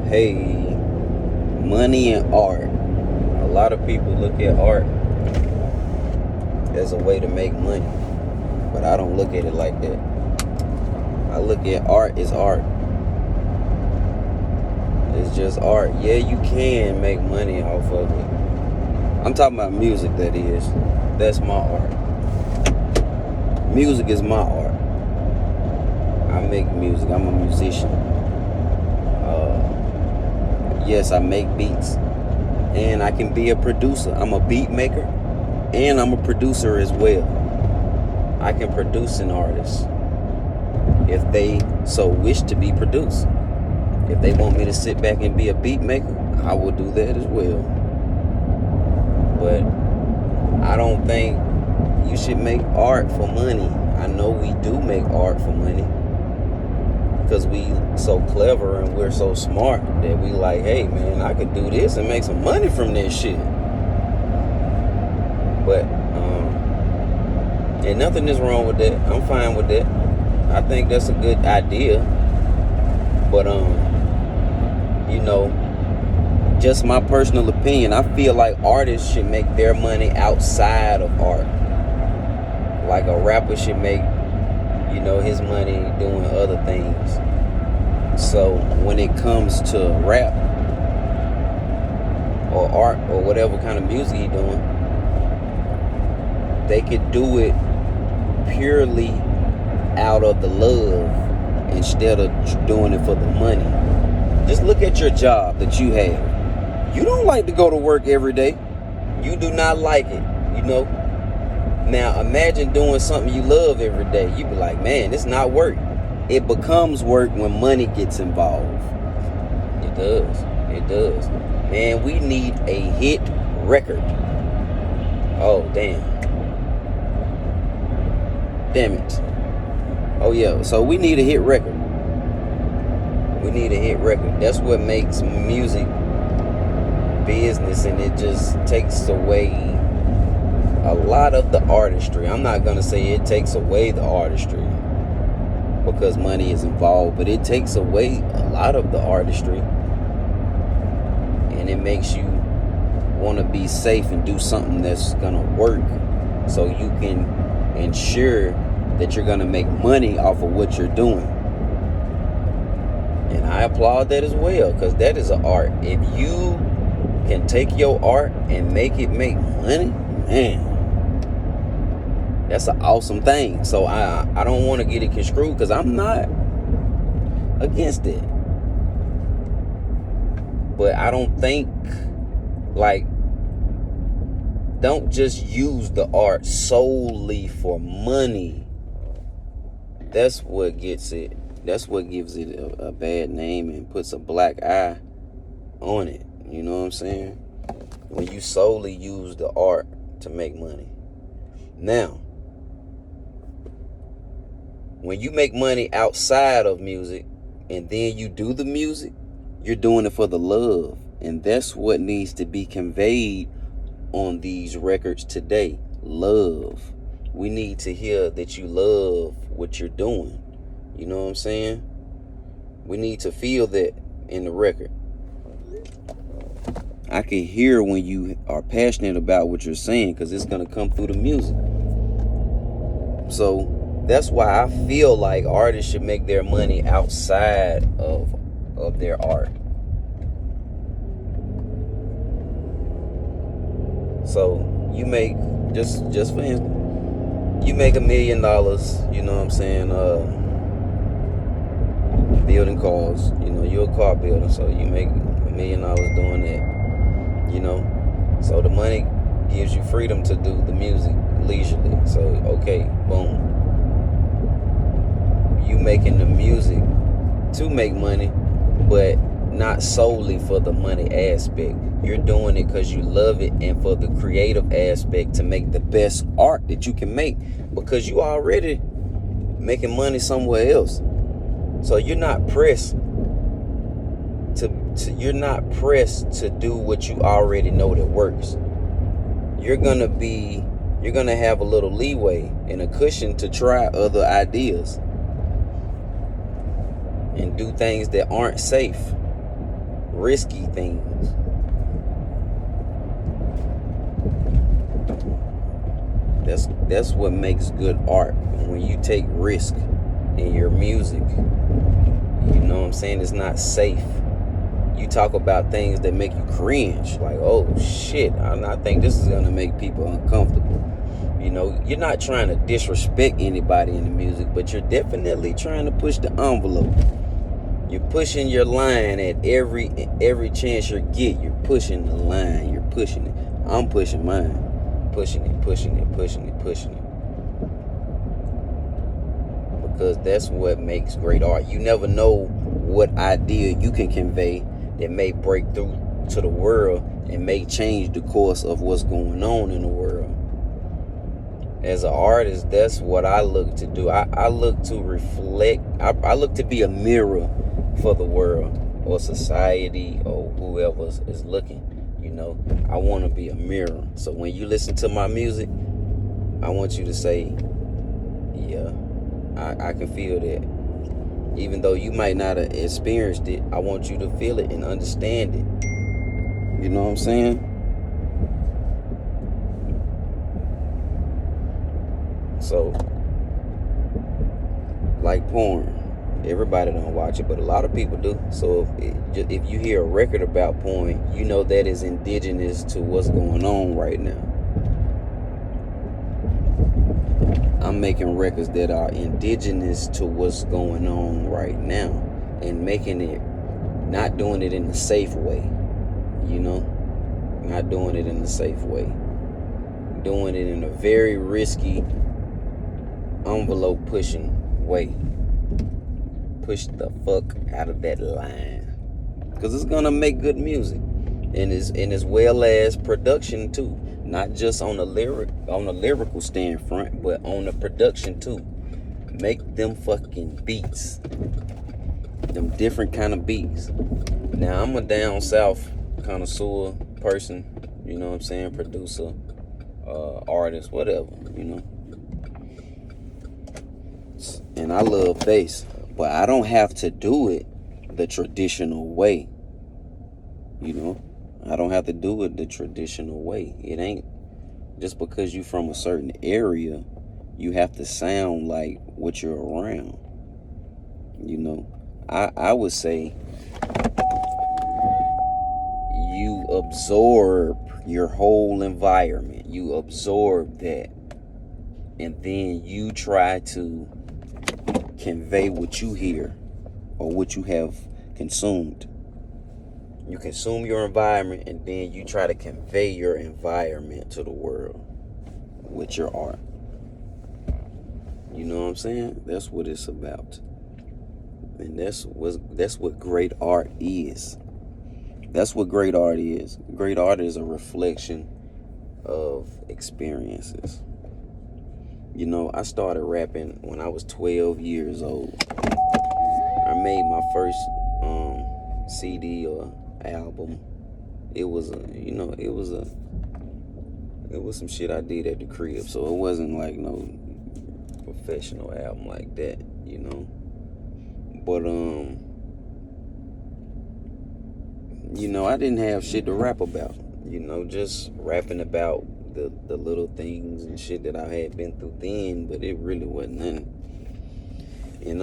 Hey, money and art. A lot of people look at art as a way to make money, but I don't look at it like that. I look at art as art. It's just art. Yeah, you can make money off of it. I'm talking about music, that is. That's my art. Music is my art. I make music. I'm a musician. Yes, I make beats. And I can be a producer. I'm a beat maker. And I'm a producer as well. I can produce an artist if they so wish to be produced. If they want me to sit back and be a beat maker, I will do that as well. But I don't think you should make art for money. I know we do make art for money because we so clever and we're so smart that we like, hey man, I could do this and make some money from this shit. But and nothing is wrong with that. I'm fine with that. I think that's a good idea. But just my personal opinion, I feel like artists should make their money outside of art. Like a rapper should make, his money doing other things. So when it comes to rap or art or whatever kind of music he's doing, they could do it purely out of the love instead of doing it for the money. Just look at your job that you have. You don't like to go to work every day. You do not like it, Now imagine doing something you love every day. You be like, man, it's not work. It becomes work when money gets involved. It does. Man, we need a hit record. Oh, damn it. Oh yeah, so we need a hit record. That's what makes music business, and it just takes away a lot of the artistry. I'm not gonna say it takes away the artistry because money is involved, but it takes away a lot of the artistry, and it makes you want to be safe and do something that's gonna work, so you can ensure that you're gonna make money off of what you're doing. And I applaud that as well, because that is an art. If you can take your art and make it make money, man, that's an awesome thing. So I don't want to get it construed, because I'm not against it. But I don't think, don't just use the art solely for money. That's what gets it. That's what gives it a bad name and puts a black eye on it. You know what I'm saying? When you solely use the art to make money. Now, when you make money outside of music and then you do the music, you're doing it for the love. And that's what needs to be conveyed on these records today. Love. We need to hear that you love what you're doing. You know what I'm saying? We need to feel that in the record. I can hear when you are passionate about what you're saying, because it's going to come through the music. So that's why I feel like artists should make their money outside of their art. So you make, just for instance, you make $1 million, you know what I'm saying, building cars. You're a car builder, so you make $1 million doing that. So the money gives you freedom to do the music leisurely. So okay, boom, you making the music to make money, but not solely for the money aspect. You're doing it because you love it, and for the creative aspect, to make the best art that you can make, because you already making money somewhere else. So you're not pressed to do what you already know that works. You're gonna have a little leeway and a cushion to try other ideas and do things that aren't safe. risky things. That's what makes good art. When you take risk in your music, you know what I'm saying? It's not safe. You talk about things that make you cringe, like, oh shit, I think this is gonna make people uncomfortable. You know, you're not trying to disrespect anybody in the music, but you're definitely trying to push the envelope. You're pushing your line at every chance you get. You're pushing the line. You're pushing it. I'm pushing mine. Pushing it. Because that's what makes great art. You never know what idea you can convey that may break through to the world and may change the course of what's going on in the world. As an artist, that's what I look to do. I look to reflect. I look to be a mirror for the world or society or whoever is looking. You know, I want to be a mirror. So when you listen to my music, I want you to say, yeah, I can feel that. Even though you might not have experienced it, I want you to feel it and understand it. You know what I'm saying? So, like porn, everybody don't watch it, but a lot of people do. So if you hear a record about porn, you know that is indigenous to what's going on right now. I'm making records that are indigenous to what's going on right now, and making it, not doing it in a safe way, you know, not doing it in a safe way, doing it in a very risky, envelope pushing way. Push the fuck out of that line, because it's gonna make good music, and as well as production too. Not just on the lyrical stand front, but on the production too. Make them fucking beats, them different kind of beats. Now I'm a down south connoisseur person, you know what I'm saying, producer, artist, whatever, you know. And I love bass, but I don't have to do it the traditional way, you know. I don't have to do it the traditional way. It ain't just because you from a certain area, you have to sound like what you're around. You know, I would say you absorb your whole environment. You absorb that, and then you try to convey what you hear or what you have consumed. You consume your environment, and then you try to convey your environment to the world with your art. You know what I'm saying? That's what it's about. And that's what great art is. That's what great art is. Great art is a reflection of experiences. You know, I started rapping when I was 12 years old. I made my first CD or album. It was some shit I did at the crib, so it wasn't like no professional album like that, you know. But you know, I didn't have shit to rap about, you know, just rapping about the little things and shit that I had been through then, but it really wasn't nothing. And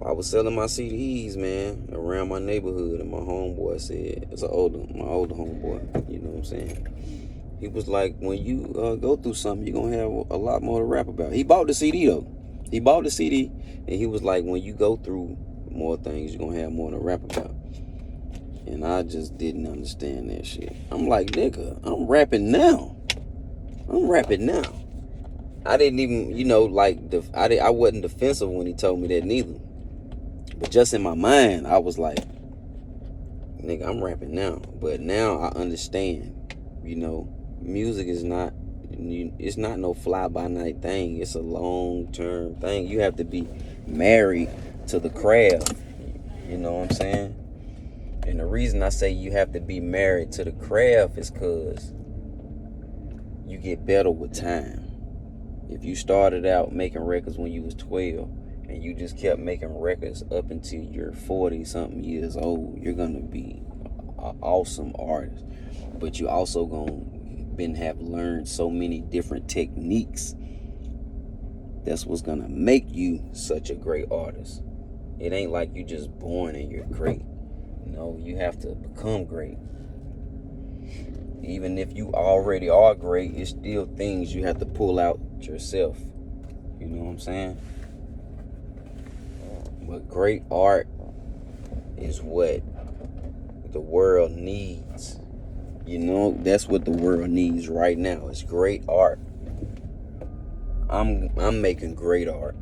I was selling my CDs, man, around my neighborhood, and my homeboy said, my older homeboy, you know what I'm saying? He was like, when you go through something, you're gonna have a lot more to rap about. He bought the CD though. He bought the CD, and he was like, when you go through more things, you're gonna have more to rap about. And I just didn't understand that shit. I'm like, nigga, I'm rapping now. I didn't even, you know, like, I wasn't defensive when he told me that neither. But just in my mind, I was like, nigga, I'm rapping now. But now I understand, you know, music is not, it's not no fly-by-night thing. It's a long-term thing. You have to be married to the craft. You know what I'm saying? And the reason I say you have to be married to the craft is because you get better with time. If you started out making records when you was 12 and you just kept making records up until you're 40 something years old, you're gonna be an awesome artist. But you also gonna have learned so many different techniques. That's what's gonna make you such a great artist. It ain't like you just born and you're great. No, you have to become great. Even if you already are great, it's still things you have to pull out yourself. You know what I'm saying? But great art is what the world needs. You know, that's what the world needs right now. It's great art. I'm making great art.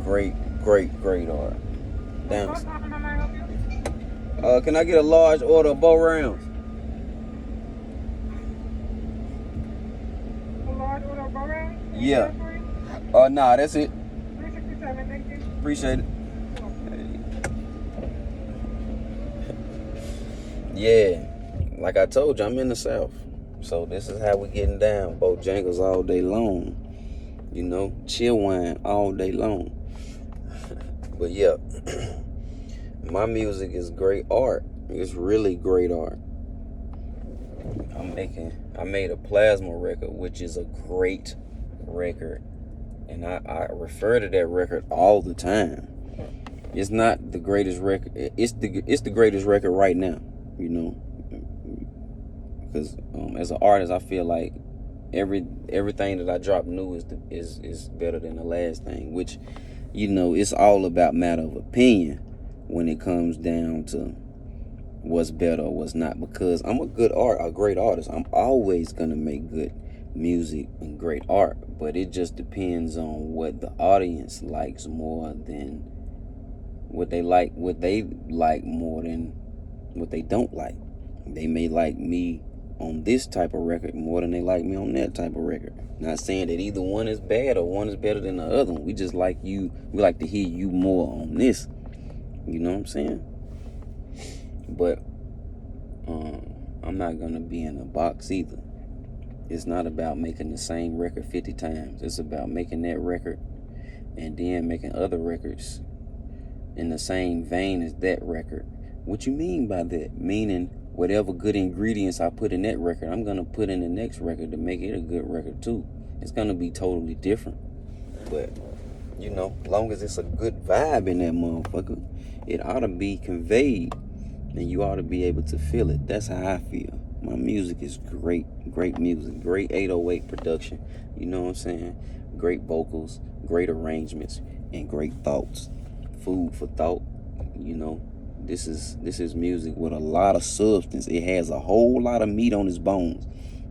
Great art. Damn. Can I get a large order of bow rounds? A large order of bow rounds? Yeah. Nah, that's it. 367, thank you. Appreciate it. Yeah. Like I told you, I'm in the South. So this is how we getting down. Bojangles all day long. You know, chill wine all day long. But yeah, my music is great art. It's really great art. I made a plasma record, which is a great record. And I refer to that record all the time. It's not the greatest record. It's the greatest record right now, you know. Because as an artist, I feel like everything that I drop new is better than the last thing, which, you know, it's all about matter of opinion when it comes down to what's better or what's not. Because I'm a great artist. I'm always gonna make good music and great art, but it just depends on what the audience likes more than what they like more than what they don't like. They may like me on this type of record more than they like me on that type of record. Not saying that either one is bad or one is better than the other one. We just like you. We like to hear you more on this. You know what I'm saying? But I'm not gonna be in a box either. It's not about making the same record 50 times. It's about making that record and then making other records in the same vein as that record. What you mean by that? Meaning whatever good ingredients I put in that record, I'm gonna put in the next record to make it a good record too. It's gonna be totally different. But, you know, as long as it's a good vibe in that motherfucker, it ought to be conveyed and you ought to be able to feel it. That's how I feel. My music is great music, great 808 production, you know what I'm saying? Great vocals, great arrangements, and great thoughts. Food for thought, you know. This is music with a lot of substance. It has a whole lot of meat on its bones.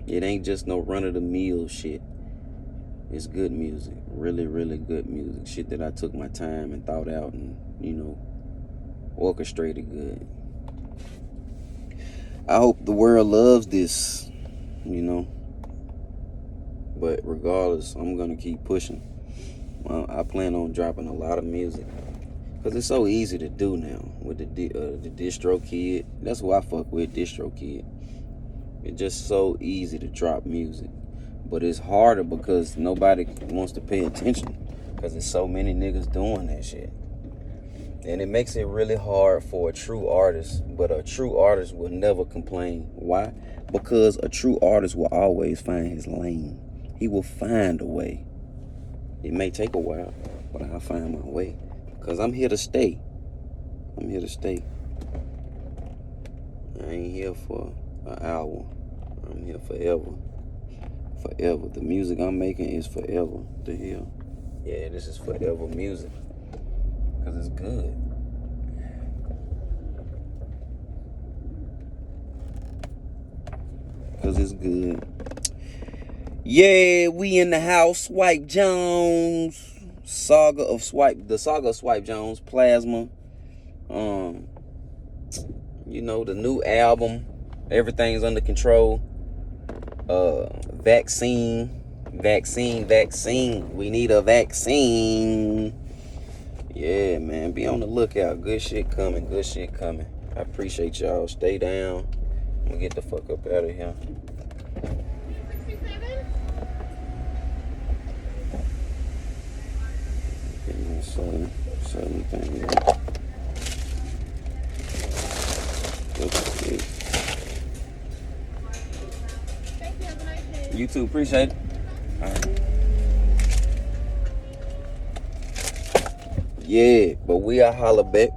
It ain't just no run-of-the-mill shit. It's good music, really good music. Shit that I took my time and thought out and, you know, orchestrated good. I hope the world loves this, you know. But regardless, I'm gonna keep pushing. I plan on dropping a lot of music. Because it's so easy to do now with the DistroKid. That's who I fuck with, DistroKid. It's just so easy to drop music. But it's harder because nobody wants to pay attention. Because there's so many niggas doing that shit. And it makes it really hard for a true artist. But a true artist will never complain. Why? Because a true artist will always find his lane. He will find a way. It may take a while, but I'll find my way. Because I'm here to stay. I'm here to stay. I ain't here for an hour. I'm here forever. Forever. The music I'm making is forever. The hell? Yeah, this is forever music. Because it's good. Because it's good. Yeah, we in the house. Swipe Jones. The saga of Swipe Jones, Plasma. You know, the new album, Everything's Under Control. Vaccine. We need a vaccine. Yeah, man, be on the lookout. Good shit coming. I appreciate y'all. Stay down. I'm gonna get the fuck up out of here. So anything. Thank you. Have a nice day. You too. Appreciate it. All right. Yeah, but we are holla back.